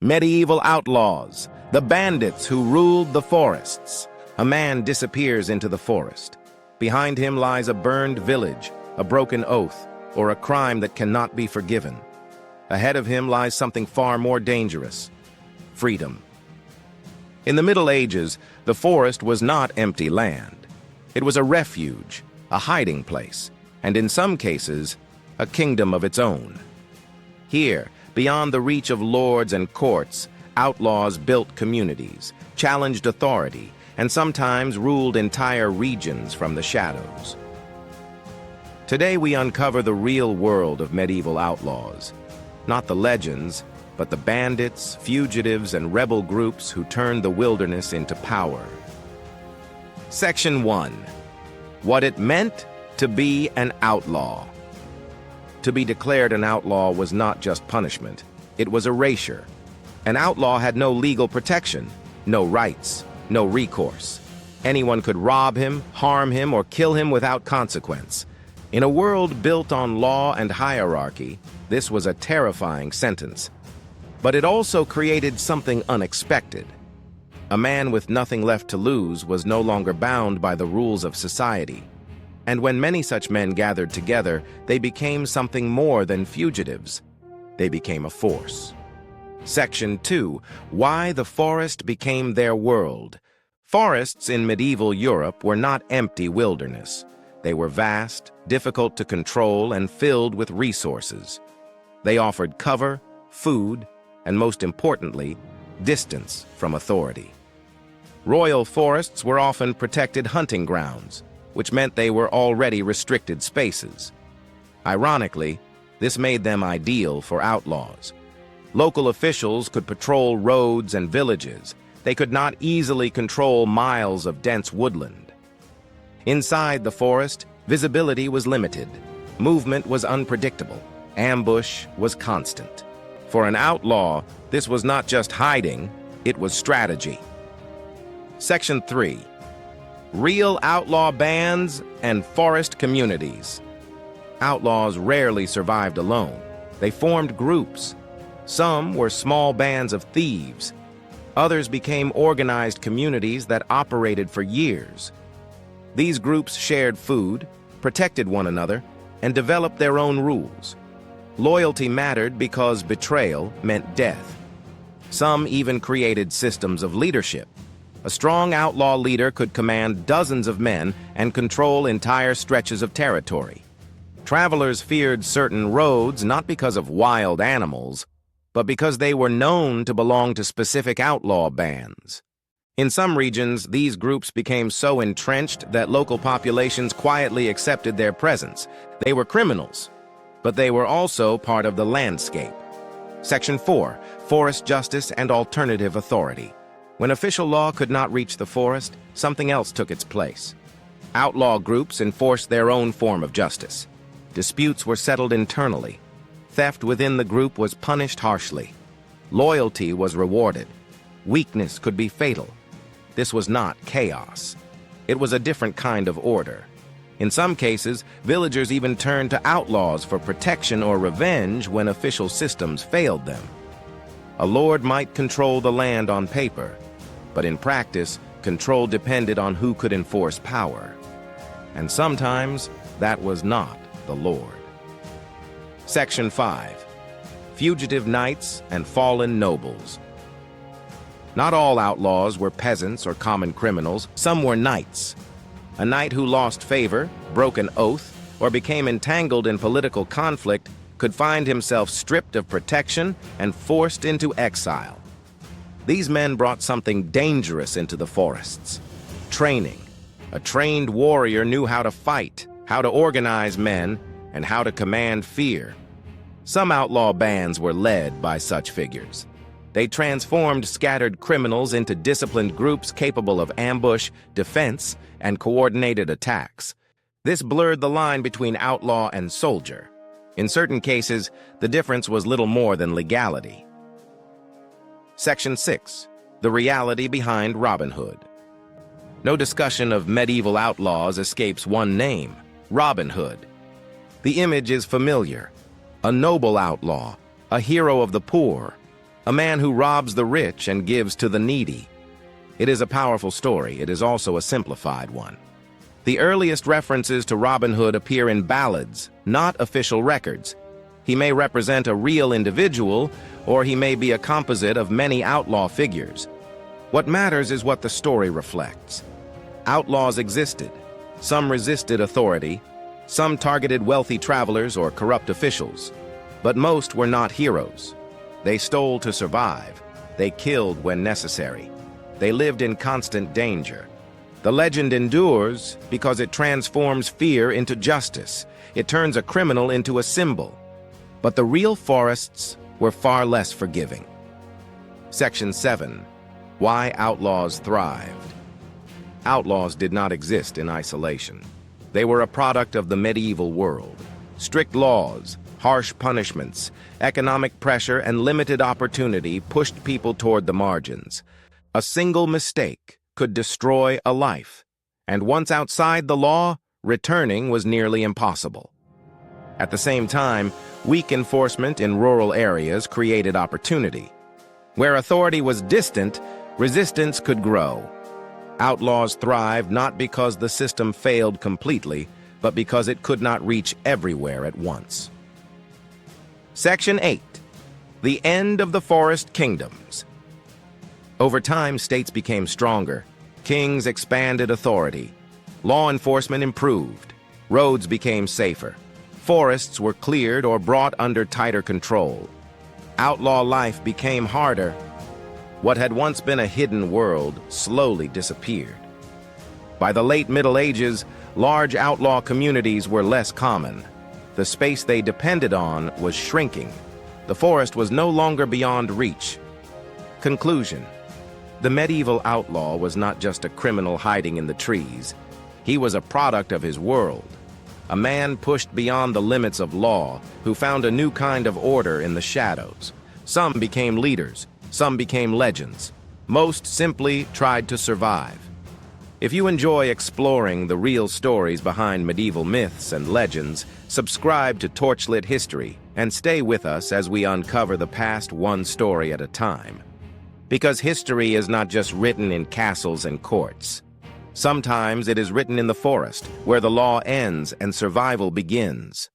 Medieval outlaws, the bandits who ruled the forests. A man disappears into the forest. Behind him lies a burned village, a broken oath, or a crime that cannot be forgiven. Ahead of him lies something far more dangerous: freedom. In the Middle Ages, the forest was not empty land. It was a refuge, a hiding place, and in some cases, a kingdom of its own. Here, beyond the reach of lords and courts, outlaws built communities, challenged authority, and sometimes ruled entire regions from the shadows. Today we uncover the real world of medieval outlaws, not the legends, but the bandits, fugitives, and rebel groups who turned the wilderness into power. Section 1. What it meant to be an outlaw. To be declared an outlaw was not just punishment, it was erasure. An outlaw had no legal protection, no rights, no recourse. Anyone could rob him, harm him, or kill him without consequence. In a world built on law and hierarchy, this was a terrifying sentence. But it also created something unexpected. A man with nothing left to lose was no longer bound by the rules of society. And when many such men gathered together, they became something more than fugitives. They became a force. Section 2. Why the forest became their world. Forests in medieval Europe were not empty wilderness. They were vast, difficult to control, and filled with resources. They offered cover, food, and most importantly, distance from authority. Royal forests were often protected hunting grounds, which meant they were already restricted spaces. Ironically, this made them ideal for outlaws. Local officials could patrol roads and villages. They could not easily control miles of dense woodland. Inside the forest, visibility was limited. Movement was unpredictable. Ambush was constant. For an outlaw, this was not just hiding, it was strategy. Section 3. Real outlaw bands and forest communities. Outlaws rarely survived alone. They formed groups. Some were small bands of thieves. Others became organized communities that operated for years. These groups shared food, protected one another, and developed their own rules. Loyalty mattered because betrayal meant death. Some even created systems of leadership. A strong outlaw leader could command dozens of men and control entire stretches of territory. Travelers feared certain roads not because of wild animals, but because they were known to belong to specific outlaw bands. In some regions, these groups became so entrenched that local populations quietly accepted their presence. They were criminals, but they were also part of the landscape. Section 4. Forest justice and alternative authority. When official law could not reach the forest, something else took its place. Outlaw groups enforced their own form of justice. Disputes were settled internally. Theft within the group was punished harshly. Loyalty was rewarded. Weakness could be fatal. This was not chaos. It was a different kind of order. In some cases, villagers even turned to outlaws for protection or revenge when official systems failed them. A lord might control the land on paper, but in practice, control depended on who could enforce power. And sometimes, that was not the lord. Section 5. Fugitive knights and fallen nobles. Not all outlaws were peasants or common criminals. Some were knights. A knight who lost favor, broke an oath, or became entangled in political conflict could find himself stripped of protection and forced into exile. These men brought something dangerous into the forests: training. A trained warrior knew how to fight, how to organize men, and how to command fear. Some outlaw bands were led by such figures. They transformed scattered criminals into disciplined groups capable of ambush, defense, and coordinated attacks. This blurred the line between outlaw and soldier. In certain cases, the difference was little more than legality. Section 6. The reality behind Robin Hood. No discussion of medieval outlaws escapes one name: Robin Hood. The image is familiar. A noble outlaw, a hero of the poor. a man who robs the rich and gives to the needy. It is a powerful story. It is also a simplified one. The earliest references to Robin Hood appear in ballads, not official records. He may represent a real individual, or he may be a composite of many outlaw figures. What matters is what the story reflects. Outlaws existed. Some resisted authority. Some targeted wealthy travelers or corrupt officials. But most were not heroes. They stole to survive. They killed when necessary. They lived in constant danger. The legend endures because it transforms fear into justice. It turns a criminal into a symbol. But the real forests were far less forgiving. Section 7. Why Outlaws Thrived. Outlaws did not exist in isolation. They were a product of the medieval world. Strict laws, harsh punishments, economic pressure, and limited opportunity pushed people toward the margins. A single mistake could destroy a life, and once outside the law, returning was nearly impossible. At the same time, weak enforcement in rural areas created opportunity. Where authority was distant, resistance could grow. Outlaws thrived not because the system failed completely, but because it could not reach everywhere at once. Section 8. The End of the Forest Kingdoms. Over time, states became stronger. Kings expanded authority. Law enforcement improved. Roads became safer. Forests were cleared or brought under tighter control. Outlaw life became harder. What had once been a hidden world slowly disappeared. By the late Middle Ages, large outlaw communities were less common. The space they depended on was shrinking. The forest was no longer beyond reach. Conclusion. The medieval outlaw was not just a criminal hiding in the trees. He was a product of his world. A man pushed beyond the limits of law, who found a new kind of order in the shadows. Some became leaders. Some became legends. Most simply tried to survive. If you enjoy exploring the real stories behind medieval myths and legends, subscribe to TorchLit History and stay with us as we uncover the past one story at a time. Because history is not just written in castles and courts. Sometimes it is written in the forest, where the law ends and survival begins.